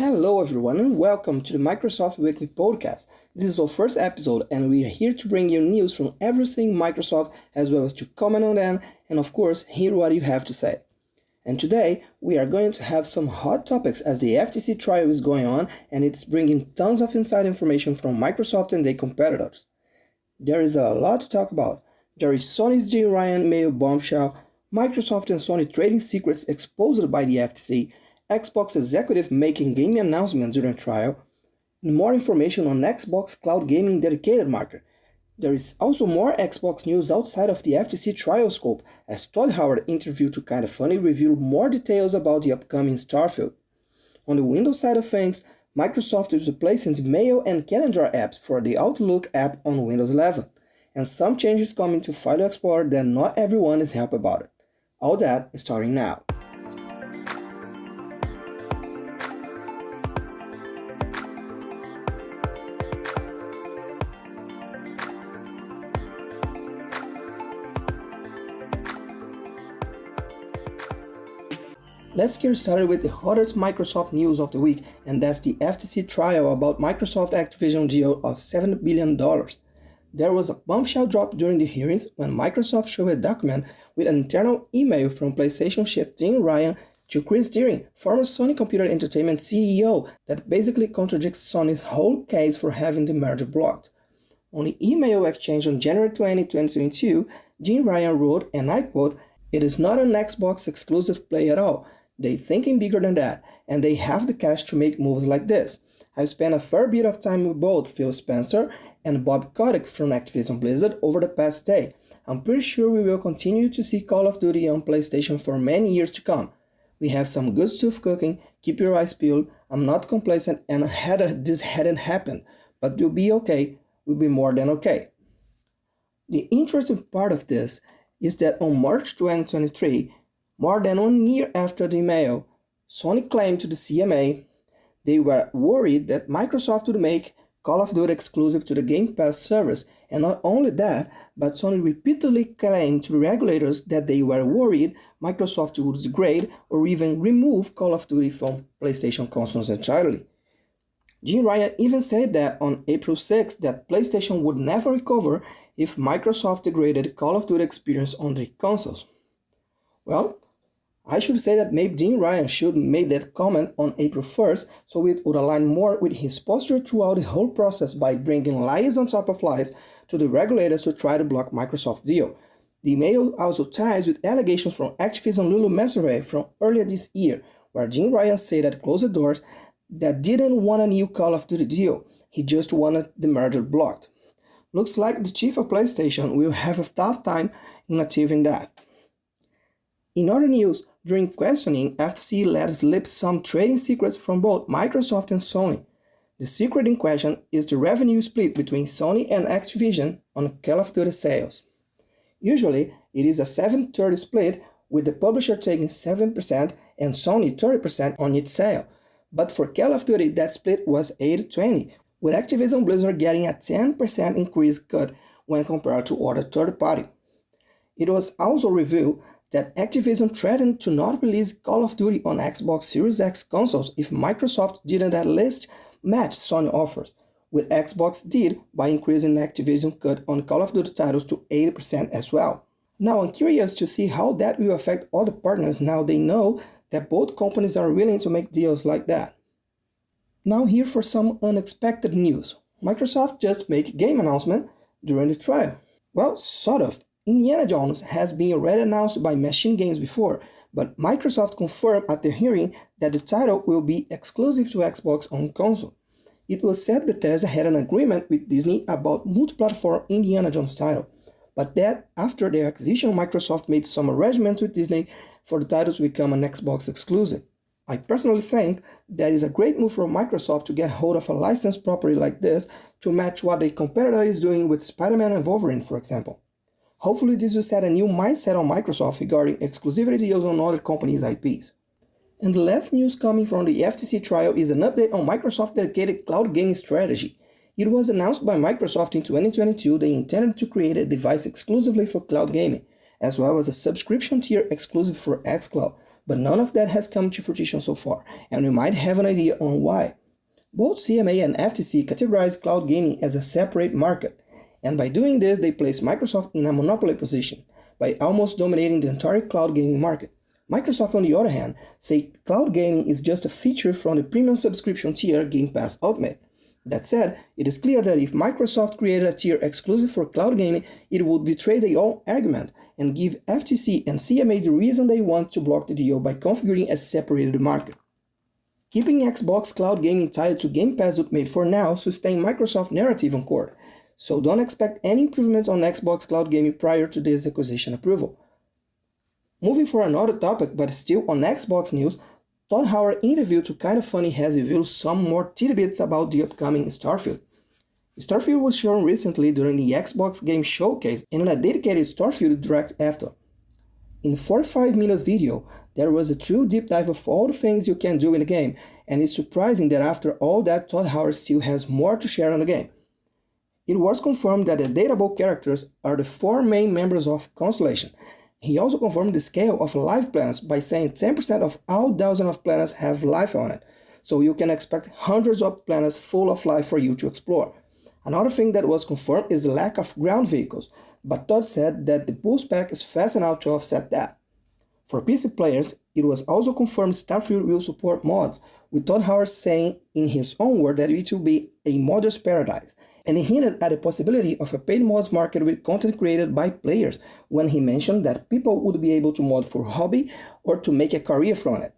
Hello everyone and welcome to the Microsoft Weekly Podcast. This is our first episode and we are here to bring you news from everything Microsoft as well as to comment on them and of course hear what you have to say. And today we are going to have some hot topics as the FTC trial is going on and it's bringing tons of inside information from Microsoft and their competitors. There is a lot to talk about. There is Sony's Jim Ryan mail bombshell, Microsoft and Sony trading secrets exposed by the FTC, Xbox executive making gaming announcements during trial, and more information on Xbox Cloud Gaming dedicated market. There is also more Xbox news outside of the FTC trial scope, as Todd Howard interview to Kinda Funny revealed more details about the upcoming Starfield. On the Windows side of things, Microsoft is replacing the Mail and Calendar apps for the Outlook app on Windows 11, and some changes coming to File Explorer that not everyone is happy about it. All that is starting now. Let's get started with the hottest Microsoft news of the week, and that's the FTC trial about Microsoft Activision deal of $7 billion. There was a bombshell drop during the hearings when Microsoft showed a document with an internal email from PlayStation chief Jim Ryan to Chris Deering, former Sony Computer Entertainment CEO, that basically contradicts Sony's whole case for having the merger blocked. On the email exchange on January 20, 2022, Jim Ryan wrote, and I quote, "It is not an Xbox exclusive play at all. They're thinking bigger than that, and they have the cash to make moves like this. I've spent a fair bit of time with both Phil Spencer and Bob Kotick from Activision Blizzard over the past day. I'm pretty sure we will continue to see Call of Duty on PlayStation for many years to come. We have some good stuff cooking, keep your eyes peeled. I'm not complacent and this hadn't happened, but we'll be okay, we'll be more than okay." The interesting part of this is that on March 2023, more than 1 year after the email, Sony claimed to the CMA they were worried that Microsoft would make Call of Duty exclusive to the Game Pass service, and not only that, but Sony repeatedly claimed to the regulators that they were worried Microsoft would degrade or even remove Call of Duty from PlayStation consoles entirely. Jim Ryan even said that on April 6 that PlayStation would never recover if Microsoft degraded Call of Duty experience on their consoles. Well, I should say that maybe Jim Ryan should have made that comment on April 1st so it would align more with his posture throughout the whole process by bringing lies on top of lies to the regulators to try to block Microsoft's deal. The email also ties with allegations from Activision Lulu Messeray from earlier this year, where Jim Ryan said at closed doors that didn't want a new Call of Duty deal, he just wanted the merger blocked. Looks like the chief of PlayStation will have a tough time in achieving that. In other news, during questioning, FTC let slip some trading secrets from both Microsoft and Sony. The secret in question is the revenue split between Sony and Activision on Call of Duty sales. Usually, it is a 7-30 split, with the publisher taking 7% and Sony 30% on its sale. But for Call of Duty, that split was 80-20, with Activision Blizzard getting a 10% increase cut when compared to other third party. It was also revealed that Activision threatened to not release Call of Duty on Xbox Series X consoles if Microsoft didn't at least match Sony offers, which Xbox did by increasing Activision cut on Call of Duty titles to 80% as well. Now I'm curious to see how that will affect other partners now they know that both companies are willing to make deals like that. Now here for some unexpected news. Microsoft just made a game announcement during the trial. Well, sort of. Indiana Jones has been already announced by Machine Games before, but Microsoft confirmed at the hearing that the title will be exclusive to Xbox on console. It was said Bethesda had an agreement with Disney about multi-platform Indiana Jones title, but that after their acquisition, Microsoft made some arrangements with Disney for the title to become an Xbox exclusive. I personally think that is a great move for Microsoft to get hold of a licensed property like this to match what a competitor is doing with Spider-Man and Wolverine, for example. Hopefully this will set a new mindset on Microsoft regarding exclusivity deals on other companies' IPs. And the last news coming from the FTC trial is an update on Microsoft's dedicated cloud gaming strategy. It was announced by Microsoft in 2022 they intended to create a device exclusively for cloud gaming, as well as a subscription tier exclusive for xCloud, but none of that has come to fruition so far, and we might have an idea on why. Both CMA and FTC categorize cloud gaming as a separate market, and by doing this they place Microsoft in a monopoly position, by almost dominating the entire cloud gaming market. Microsoft, on the other hand, say cloud gaming is just a feature from the premium subscription tier Game Pass Ultimate. That said, it is clear that if Microsoft created a tier exclusive for cloud gaming, it would betray their own argument and give FTC and CMA the reason they want to block the deal by configuring a separated market. Keeping Xbox cloud gaming tied to Game Pass Ultimate for now sustains Microsoft's narrative on court, so don't expect any improvements on Xbox cloud gaming prior to this acquisition approval. Moving for another topic, but still on Xbox news, Todd Howard interview to Kinda Funny has revealed some more tidbits about the upcoming Starfield. Starfield was shown recently during the Xbox Game Showcase and in a dedicated Starfield Direct after. In the 45-minute video, there was a true deep dive of all the things you can do in the game, and it's surprising that after all that Todd Howard still has more to share on the game. It was confirmed that the datable characters are the 4 main members of Constellation. He also confirmed the scale of live planets by saying 10% of all dozens of planets have life on it, so you can expect hundreds of planets full of life for you to explore. Another thing that was confirmed is the lack of ground vehicles, but Todd said that the boost pack is fast enough to offset that. For PC players, it was also confirmed Starfield will support mods, with Todd Howard saying in his own word that it will be a modder's paradise, and he hinted at the possibility of a paid mods market with content created by players when he mentioned that people would be able to mod for hobby or to make a career from it.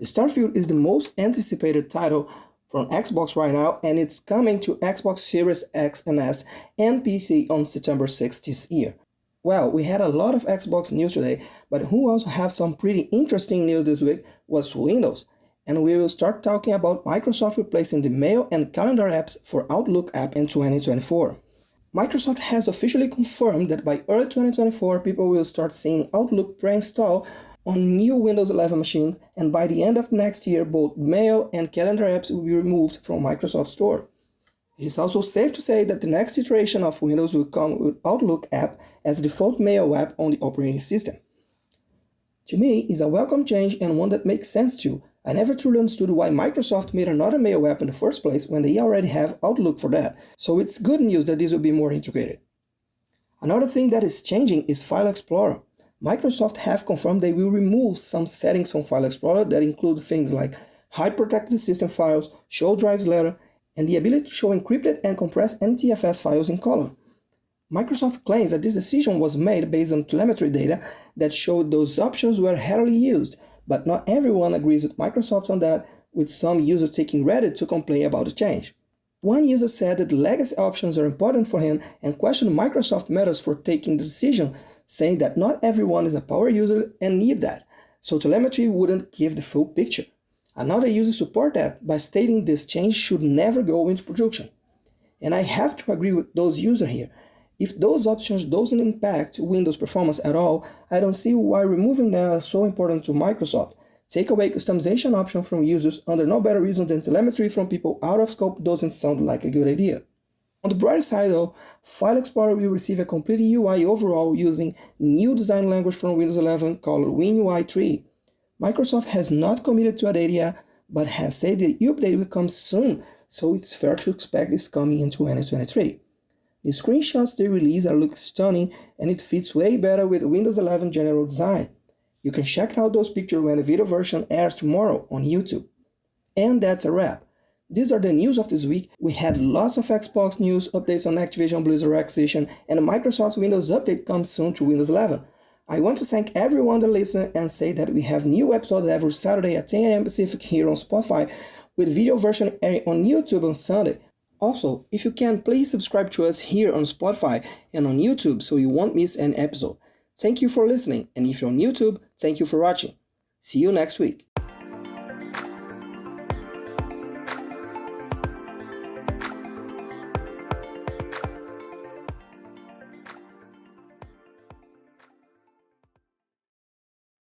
Starfield is the most anticipated title from Xbox right now, and it's coming to Xbox Series X and S and PC on September 6th this year. Well, we had a lot of Xbox news today, but who also have some pretty interesting news this week was Windows. And we will start talking about Microsoft replacing the mail and calendar apps for Outlook app in 2024. Microsoft has officially confirmed that by early 2024, people will start seeing Outlook pre-installed on new Windows 11 machines, and by the end of next year, both mail and calendar apps will be removed from Microsoft Store. It is also safe to say that the next iteration of Windows will come with Outlook app as default mail app on the operating system. To me, it's a welcome change and one that makes sense too. I never truly understood why Microsoft made another mail app in the first place when they already have Outlook for that, so it's good news that this will be more integrated. Another thing that is changing is File Explorer. Microsoft have confirmed they will remove some settings from File Explorer that include things like hide protected system files, show drives letter, and the ability to show encrypted and compressed NTFS files in color. Microsoft claims that this decision was made based on telemetry data that showed those options were heavily used, but not everyone agrees with Microsoft on that, with some users taking Reddit to complain about the change. One user said that the legacy options are important for him and questioned Microsoft methods for taking the decision, saying that not everyone is a power user and need that, so telemetry wouldn't give the full picture. Another user supported that by stating this change should never go into production. And I have to agree with those users here. If those options doesn't impact Windows performance at all, I don't see why removing them is so important to Microsoft. Take away customization option from users under no better reason than telemetry from people out of scope doesn't sound like a good idea. On the brighter side though, File Explorer will receive a complete UI overhaul using new design language from Windows 11 called WinUI 3. Microsoft has not committed to a date yet, but has said the update will come soon, so it's fair to expect it's coming in 2023. The screenshots they release look stunning, and it fits way better with Windows 11 general design. You can check out those pictures when the video version airs tomorrow on YouTube. And that's a wrap. These are the news of this week. We had lots of Xbox news, updates on Activision Blizzard acquisition, and Microsoft's Windows update comes soon to Windows 11. I want to thank everyone that listened and say that we have new episodes every Saturday at 10 a.m. Pacific here on Spotify, with video version airing on YouTube on Sunday. Also, if you can, please subscribe to us here on Spotify and on YouTube so you won't miss an episode. Thank you for listening, and if you're on YouTube, thank you for watching. See you next week.